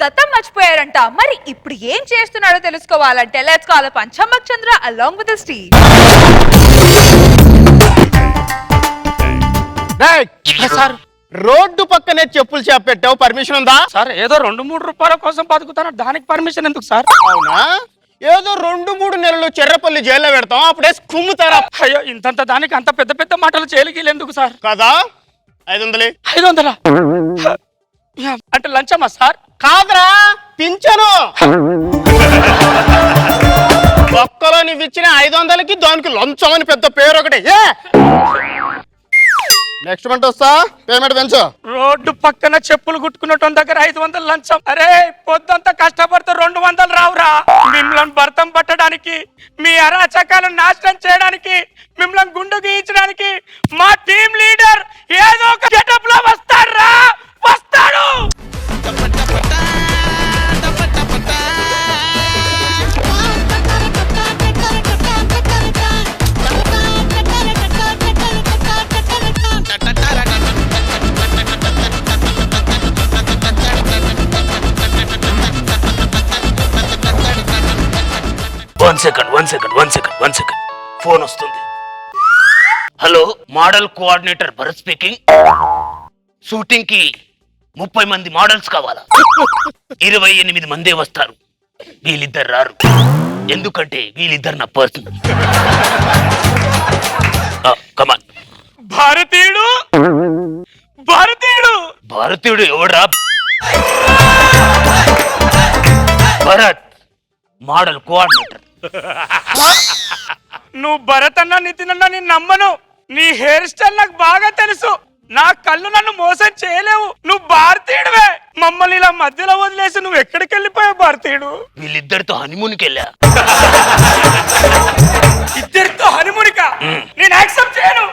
గతం మర్చిపోయారంట. మరి ఇప్పుడు ఏం చేస్తున్నాడో తెలుసుకోవాలంటే let's call upon Chammak Chandra along with the Steve. Sir road పక్కనే చెప్పులు షాప్ పెట్టావు, పర్మిషన్ ఉందా? సార్ ఏదో 2-3 రూపాయల కోసం బతుకుతాను, దానికి పర్మిషన్ ఎందుకు సార్? అవునా? ఏదో 2-3 నెలలు చెర్రపల్లి జైల్లో పెడతాం, అప్పుడే కుమ్ముతారా? అయ్యో ఇంతంత దానికి అంత పెద్ద పెద్ద మాటలు చేయలికి ఎందుకు సార్? కదా 500. 500 అంటే లంచమా సార్? కాదరా, పింఛను. ఒక్కలో నువ్వు ఇచ్చిన 500కి దానికి లంచం అని పెద్ద పేరు ఒకటి. నెక్స్ట్ మంత్ వస్తా, పేమెంట్ పెంచు. రోడ్డు పక్కన చెప్పులు కుట్టుకున్నట్టు దగ్గర 500 లంచం. అరే పొద్దంతా కష్టపడితే 200 రావురా. మిమ్మల్ని భర్తం పట్టడానికి, మీ అరాచకాలను నాశనం చేయడానికి, మిమ్మల్ని గుండు గీయించడానికి మా టీం లీడర్ ఏదో ఒక గెటప్ లో వస్తాడు. వన్ సెకండ్ ఫోన్ వస్తుంది. Hello, model coordinator Bharat speaking. Shooting కి 30 మంది మోడల్స్ కావాలా? 28 మందే వస్తారు. వీళ్ళిద్దరు రారు, ఎందుకంటే వీళ్ళిద్దరు నా పర్సన్. కమాన్. భారతీయుడు ఎవడ్రా? Bharat, model coordinator. నువ్వు భరత్ అన్నా నితిన్ అన్నా నేను నమ్మను. నీ హెయిర్ స్టైల్ నాకు బాగా తెలుసు. నా కళ్ళు నన్ను మోసం చేయలేవు. నువ్వు భారతీయుడివే. మమ్మల్ని ఇలా మధ్యలో వదిలేసి నువ్వు ఎక్కడికి వెళ్ళిపోయావు భారతీయుడు? వీళ్ళిద్దరితో హనీమూన్కి వెళ్ళా. ఇద్దరితో హనీమూన్కా? నేను యాక్సెప్ట్ చేయను.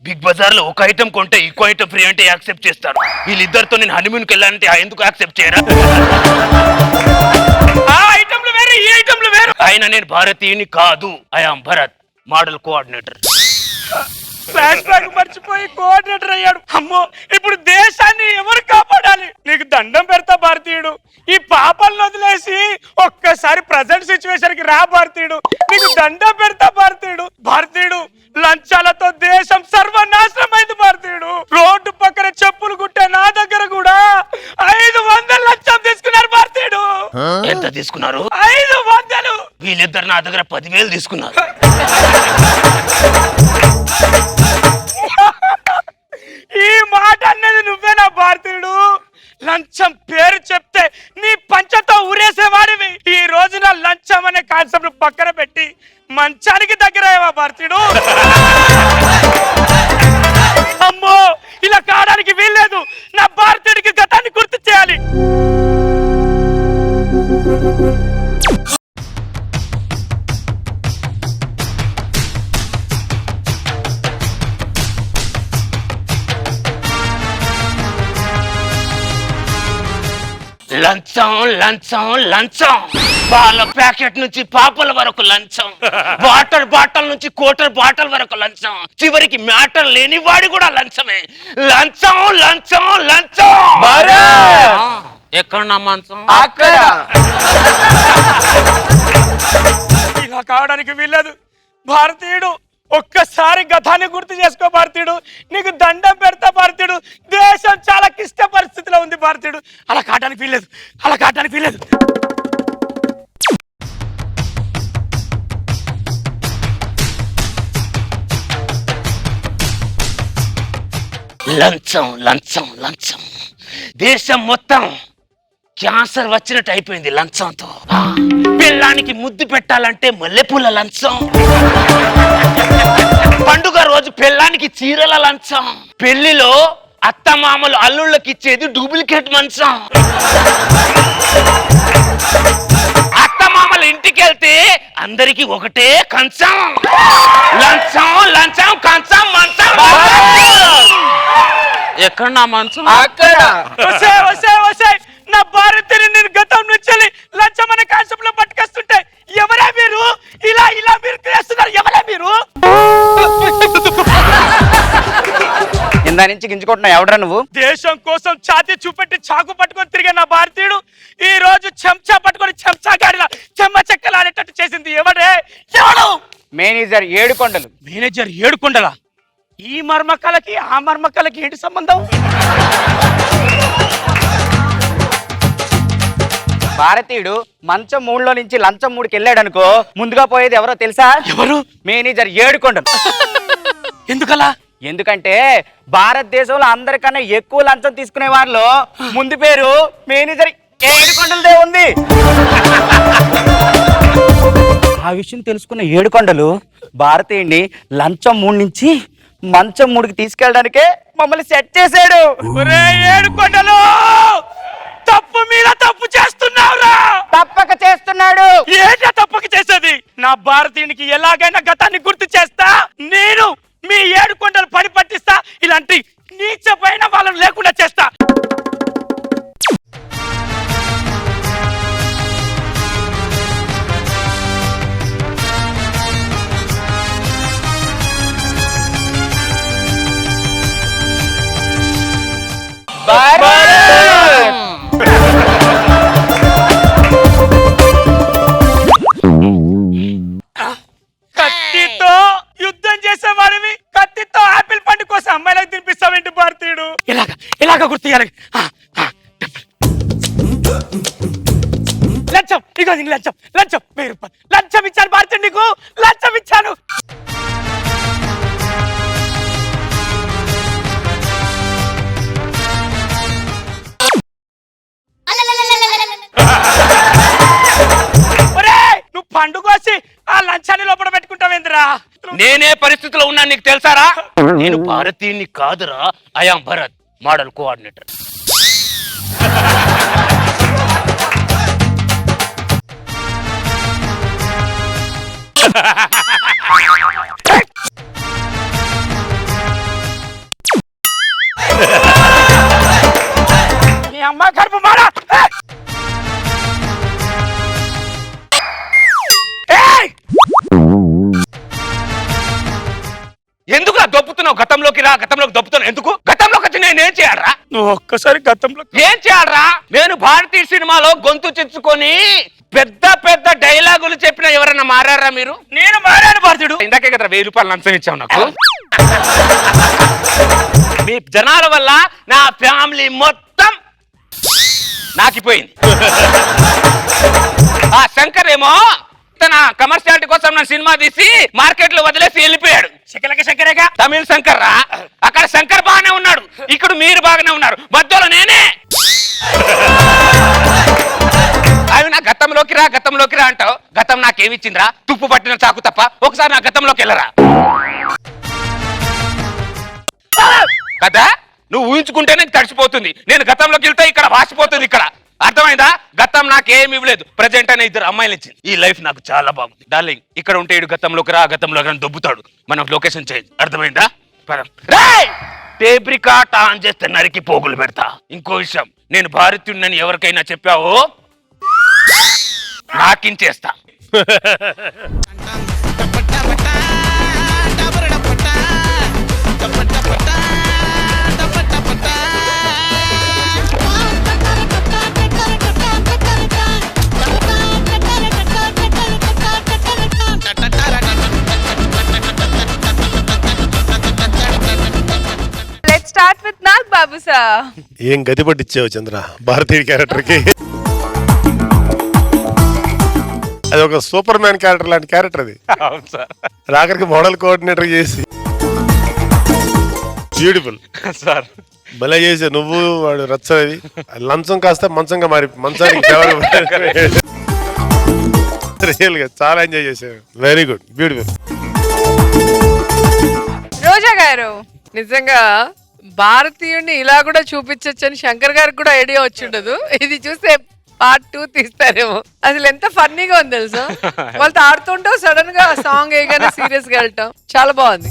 బిగ్ బజార్ లో ఒక ఐటమ్ కొంటే ఇంకో ఐటమ్ ఫ్రీ అంటే యాక్సెప్ట్ చేస్తారు. వీళ్ళిద్దరితో నేను హనీమూన్కి వెళ్ళానంటే ఎందుకు యాక్సెప్ట్ చేయరా? ఆ ఐటమ్లు వేరు, ఈ ఐటమ్లు వేరు. ఆయన నేను భారతీయుని కాదు, I am Bharat, model coordinator. Flash back మర్చిపోయి కోఆర్డినేటర్ అయ్యాడు. అమ్మో, ఇప్పుడు దేశాన్ని ఎవరు కాపాడాలి? నీకు దండం పెడతా భారతీయుడు. ఈ పాపలను వదిలేసి ఒక్కసారి ప్రజెంట్ సిచ్యువేషన్ కి రా భారతీయుడు. నీకు దండం పెడతా భారతీయుడు. లంచాలతో దేశం సర్వనాశనం అయింది భారతీయుడు. రోడ్డు పక్కన చెప్పులు కుట్టే నా దగ్గర కూడా 500 లంచం తీసుకున్నారు భారతీయుడు. ఎంత తీసుకున్నారు? 500. వీళ్ళిద్దరు నా దగ్గర 10,000 తీసుకున్నారు. ఈ మాట అన్నది నువ్వేనా భారతీయుడు? లంచం పేరు చెప్తే నీ పంచతో ఊరేసేవాడివి. ఈ రోజున లంచం అనే కాన్సెప్ట్ పక్కన పెట్టి మంచానికి దగ్గర భారతీయుడు. అమ్మో, ఇలా కావడానికి వీల్లేదు. నా భారతీయుడికి గతాన్ని గుర్తు చేయాలి. లంచం పాల ప్యాకెట్ నుంచి పాపల వరకు లంచం, వాటర్ బాటిల్ నుంచి క్వార్టర్ బాటిల్ వరకు లంచం, చివరికి మ్యాటర్ లేని వాడి కూడా లంచమే. లంచం. ఎక్కడ నా మంచం? అక్కడ. ఇలా కావడానికి వీల్లేదు భారతీయుడు. ఒక్కసారి గతాన్ని గుర్తు చేసుకో భారతీయుడు. నీకు దండం పెడతా భారతీయుడు. దేశం చాలా క్లిష్ట పరిస్థితిలో ఉంది భారతీయుడు. అలా కావడానికి వీల్లేదు. లంచం. దేశం మొత్తం క్యాన్సర్ వచ్చినట్టు అయిపోయింది లంచంతో. పిల్లానికి ముద్దు పెట్టాలంటే మల్లెపూల లంచం, పండుగ రోజు పిల్లానికి చీరల లంచం, పెళ్లిలో అత్తమామలు అల్లుళ్ళకి ఇచ్చేది డూప్లికేట్ మంచం, అత్తమామలు ఇంటికి వెళ్తే అందరికి ఒకటే కంచం. లంచం కంచం మంచం. ఎక్కడ నా మంచం? అక్కడ. నా భారతీయుని నేను గతం నుంచి లంచం అనే కాన్సెప్ట్ లో పట్టుకొస్తుంటే ఎవరే మీరు? ఇలా మీరు చేస్తున్నారు. ఎవరే మీరు? ఇందా నుంచి గింజుకుంటున్నా. ఎవడరా నువ్వు? దేశం కోసం ఛాతీ చూపెట్టి చాకు పట్టుకొని తిరిగే నా భారతీయుడు ఈ రోజు చెంచా పట్టుకొని చెంచా గాడిలా చెమ్మ చెక్కలాడేటట్టు చేసింది ఎవడే? ఎవడు? మేనేజర్ ఏడుకొండలు. మేనేజర్ ఏడుకొండల. ఈ మర్మకలకి ఆ మర్మకలకి ఏంటి సంబంధం? భారతీయుడు మంచం 3లో నుంచి లంచం 3కి వెళ్ళాడు అనుకో, ముందుగా పోయేది ఎవరో తెలుసా? ఎవరు? మేనేజర్ ఏడుకొండలు. ఎందుకలా? ఎందుకంటే భారతదేశంలో అందరికన్నా ఎక్కువ లంచం తీసుకునే వారిలో ముందు పేరు మేనేజర్ ఏడుకొండలదే ఉంది. ఆ విషయం తెలుసుకున్న ఏడుకొండలు భారతీయుడిని లంచం 3 నుంచి మంచం 3కి తీసుకెళ్ళడానికే మమ్మల్ని సెట్ చేశాడు. ఒరే ఏడుకొండలు, తప్పు మీద తప్పు చేస్తున్నావురా. తప్పక చేస్తున్నాడు. ఏంటా తప్పక చేసేది? నా భారతీయునికి ఎలాగైనా గతాన్ని గుర్తు చేస్తా. నేను మీ ఏడుకొండలు పని పట్టిస్తా. ఇలాంటి నీచపైన వాళ్ళని లేకుండా చేస్తా. కత్తితో యుద్ధం చేసేవాడివి, కత్తితో ఆపిల్ పండు కోసం అమ్మాయిలకు తినిపిస్తావేంటి భారతీయుడు? ఇలాగా గుర్తు చేయాలి. లంచం, ఇగో నీకు లంచం. 1000 రూపాయలు లంచం ఇచ్చాను భారతీయుడు, నీకు లంచం ఇచ్చాను. నువ్వు పండు కోసి ఆ లంచాన్ని లోపల పెట్టుకుంటావేంద్రా? నేనే పరిస్థితిలో ఉన్నా నీకు తెలుసారా? నేను భారతీయుని కాదురా, ఐయామ్ భరత్, మోడల్ కోఆర్డినేటర్. నీ అమ్మ గర్భ మారా. ఎందుకు దొప్పుతున్నావు? గతంలోకి రా, గతంలోకి దొప్పుతున్నావు ఎందుకు? గతంలోకి వచ్చి నేనేం చేయాలరా? నువ్వు ఒక్కసారి గతంలో ఏం చేయాలరా? నేను భారతీయ సినిమాలో గొంతు చెచ్చుకొని పెద్ద పెద్ద డైలాగులు చెప్పిన ఎవరన్నా మారారా మీరు? నేను మారాను భారతీయుడు. ఇందాకే కదా 1000 రూపాయలు లంచం ఇచ్చావు నాకు. మీ జనాల వల్ల నా ఫ్యామిలీ మొత్తం నాకిపోయింది. ఆ శంకర్ ఏమో తన కమర్షియాలిటీ కోసం నా సినిమా తీసి మార్కెట్ లో వదిలేసి వెళ్ళిపోయాడు. శంకరేగా తమిళ శంకర్ రా. అక్కడ శంకర్ బాగానే ఉన్నాడు, ఇక్కడ మీరు బాగానే ఉన్నారు, మధ్యలో నేనే. అవి నా గతంలోకి రా, గతంలోకి రా అంటావు. గతం నాకేమిచ్చిందిరా? తుప్పు పట్టిన చాకు తప్ప. ఒకసారి నా గతంలోకి వెళ్ళరా కదా. నువ్వు ఊహించుకుంటేనే తడిచిపోతుంది. నేను గతంలోకి వెళ్తే ఇక్కడ వాసిపోతుంది. ఇక్కడ అర్థమైందా? గతం నాకేమి ఇవ్వలేదు, ప్రజెంట్ అనే 2 అమ్మాయిలు ఇచ్చింది. ఈ లైఫ్ నాకు చాలా బాగుంది డార్లింగ్. ఇక్కడ ఉంటే ఇడు గతంలోకి రా, గతంలోకి రా దొబ్బుతాడు. మనం లొకేషన్ చేంజ్. అర్థమైందా? టేప్ రికార్డ్ ఆన్ చేస్తే నరికి పోగులు పెడతా. ఇంకో విషయం, నేను భారతీయుడిని ఎవరికైనా చెప్పావో నాకించేస్తా. Start with Nag Babu sir. ఏం గతి పట్టించావు చంద్ర భారతీయ క్యారెక్టర్ కి. అది ఒక సూపర్ మ్యాన్ క్యారెక్టర్ లాంటి క్యారెక్టర్ అది. రాకరికి మోడల్ కోఆర్డినేటర్ చేసి బ్యూటిఫుల్ సార్ భలే చేసా. నువ్వు వాడు రచ్చది లంచం కాస్త మంచంగా మారి మంచానికి రియల్ గా చాలా ఎంజాయ్ చేశాను. Very good, beautiful. రోజా గారు, నిజంగా భారతీయుడిని ఇలా కూడా చూపించొచ్చని శంకర్ గారికి కూడా ఐడియా వచ్చి ఉండదు. ఇది చూస్తే పార్ట్ 2 తీస్తారేమో. అసలు ఎంత ఫన్నీగా ఉంది తెలుసా. వాళ్ళతో ఆడుతుంటావు, సడన్ గా సాంగ్ వేయగానే సీరియస్ గా వెళ్ళటం చాలా బాగుంది.